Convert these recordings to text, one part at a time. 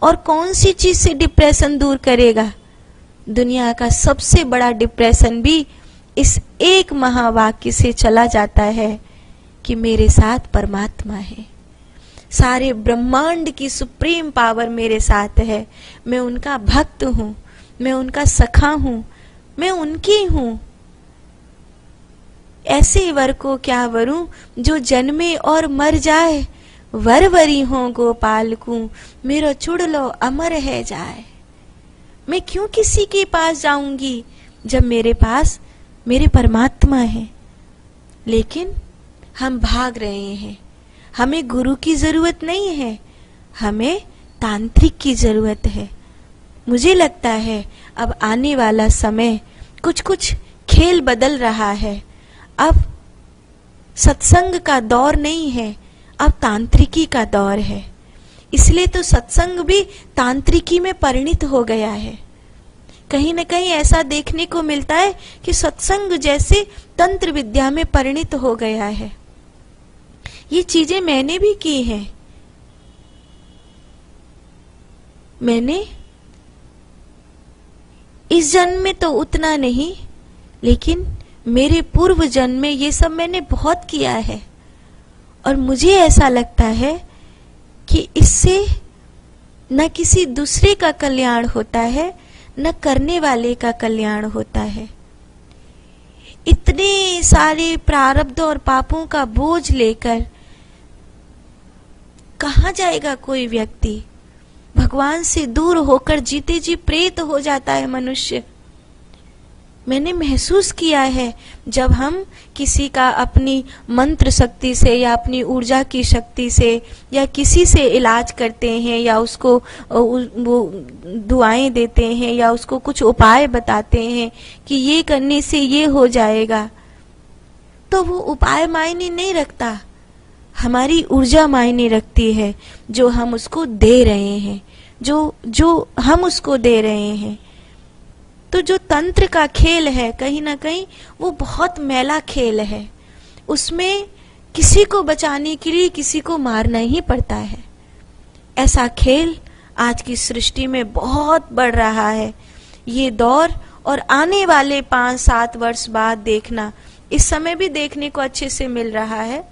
और कौन सी चीज से डिप्रेशन दूर करेगा? दुनिया का सबसे बड़ा डिप्रेशन भी इस एक महावाक्य से चला जाता है कि मेरे साथ परमात्मा है, सारे ब्रह्मांड की सुप्रीम पावर मेरे साथ है, मैं उनका भक्त हूं, मैं उनका सखा हूं, मैं उनकी हूं। ऐसे वर को क्या वरूं जो जन्मे और मर जाए, वर वरी हो गोपाल को, मेरो चुड़ लो अमर है जाए। मैं क्यों किसी के पास जाऊंगी जब मेरे पास मेरे परमात्मा है। लेकिन हम भाग रहे हैं, हमें गुरु की जरूरत नहीं है, हमें तांत्रिक की जरूरत है। मुझे लगता है अब आने वाला समय कुछ कुछ खेल बदल रहा है। अब सत्संग का दौर नहीं है, अब तांत्रिकी का दौर है। इसलिए तो सत्संग भी तांत्रिकी में परिणित हो गया है। कहीं न कहीं ऐसा देखने को मिलता है कि सत्संग जैसे तंत्र विद्या में परिणित हो गया है। ये चीजें मैंने भी की हैं। मैंने इस जन्म में तो उतना नहीं, लेकिन मेरे पूर्व जन्म में ये सब मैंने बहुत किया है। और मुझे ऐसा लगता है कि इससे न किसी दूसरे का कल्याण होता है, न करने वाले का कल्याण होता है। इतने सारे प्रारब्ध और पापों का बोझ लेकर कहाँ जाएगा कोई व्यक्ति? भगवान से दूर होकर जीते जी प्रेत हो जाता है मनुष्य। मैंने महसूस किया है जब हम किसी का अपनी मंत्र शक्ति से या अपनी ऊर्जा की शक्ति से या किसी से इलाज करते हैं या उसको वो दुआएं देते हैं या उसको कुछ उपाय बताते हैं कि ये करने से ये हो जाएगा, तो वो उपाय मायने नहीं रखता, हमारी ऊर्जा मायने रखती है जो हम उसको दे रहे हैं, जो हम उसको दे रहे हैं। तो जो तंत्र का खेल है कहीं ना कहीं वो बहुत मैला खेल है। उसमें किसी को बचाने के लिए किसी को मारना ही पड़ता है। ऐसा खेल आज की सृष्टि में बहुत बढ़ रहा है। ये दौर और आने वाले 5-7 वर्ष बाद देखना, इस समय भी देखने को अच्छे से मिल रहा है।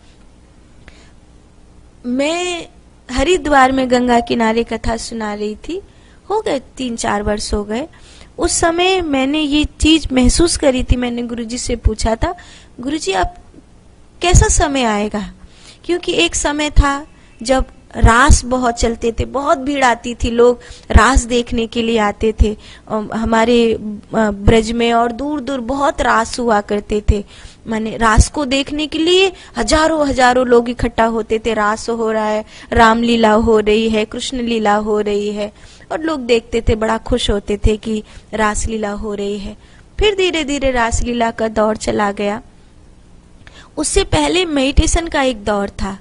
मैं हरिद्वार में गंगा किनारे कथा सुना रही थी, हो गए 3-4 वर्ष हो गए। उस समय मैंने ये चीज महसूस करी थी। मैंने गुरुजी से पूछा था, गुरुजी अब कैसा समय आएगा? क्योंकि एक समय था जब रास बहुत चलते थे, बहुत भीड़ आती थी, लोग रास देखने के लिए आते थे हमारे ब्रज में, और दूर दूर बहुत रास हुआ करते थे। माने रास को देखने के लिए हजारों हजारों लोग इकट्ठा होते थे। रास हो रहा है, रामलीला हो रही है, कृष्ण लीला हो रही है, और लोग देखते थे, बड़ा खुश होते थे कि रासलीला हो रही है। फिर धीरे धीरे रासलीला का दौर चला गया। उससे पहले मेडिटेशन का एक दौर था।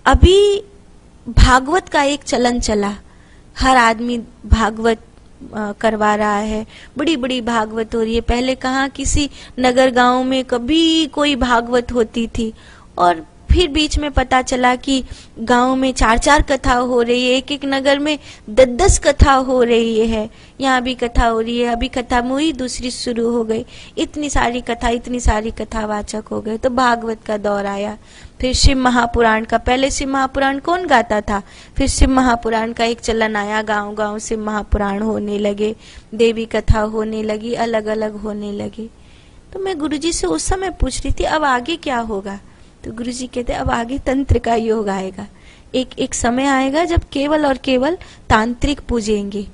अभी भागवत का एक चलन चला, हर आदमी भागवत करवा रहा है, बड़ी बड़ी भागवत हो रही है। पहले कहाँ किसी नगर गांव में कभी कोई भागवत होती थी, और फिर बीच में पता चला कि गांव में 4-4 कथा हो रही है, एक एक नगर में 10-10 कथा हो रही है। यहाँ भी कथा हो रही है, अभी कथा हुई, दूसरी शुरू हो गई, इतनी सारी कथावाचक हो गए। तो भागवत का दौर आया। फिर शिव महापुराण का, पहले शिव महापुराण कौन गाता था, फिर शिव महापुराण का एक चलन आया, गांव गांव शिव महापुराण होने लगे, देवी कथा होने लगी, अलग अलग होने लगी। तो मैं गुरुजी से उस समय पूछ रही थी अब आगे क्या होगा। तो गुरुजी कहते अब आगे तंत्र का योग आएगा। एक समय आएगा जब केवल और केवल तांत्रिक पूजेंगे।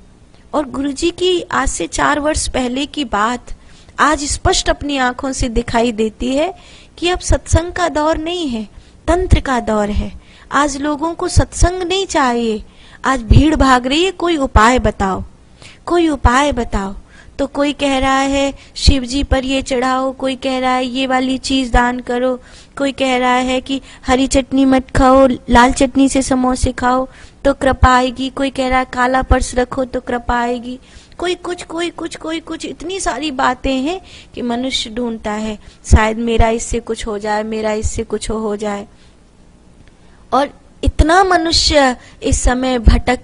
और गुरुजी की आज से 4 वर्ष पहले की बात आज स्पष्ट अपनी आंखों से दिखाई देती है कि अब सत्संग का दौर नहीं है, तंत्र का दौर है। आज लोगों को सत्संग नहीं चाहिए, आज भीड़ भाग रही है, कोई उपाय बताओ, कोई उपाय बताओ। तो कोई कह रहा है शिव जी पर ये चढ़ाओ, कोई कह रहा है ये वाली चीज दान करो, कोई कह रहा है कि हरी चटनी मत खाओ, लाल चटनी से समोसे खाओ तो कृपा आएगी, कोई कह रहा है काला पर्स रखो तो कृपा आएगी, कोई कुछ। इतनी सारी बातें हैं कि मनुष्य ढूंढता है शायद मेरा इससे कुछ हो जाए, मेरा इससे कुछ हो जाए। और इतना मनुष्य इस समय भटक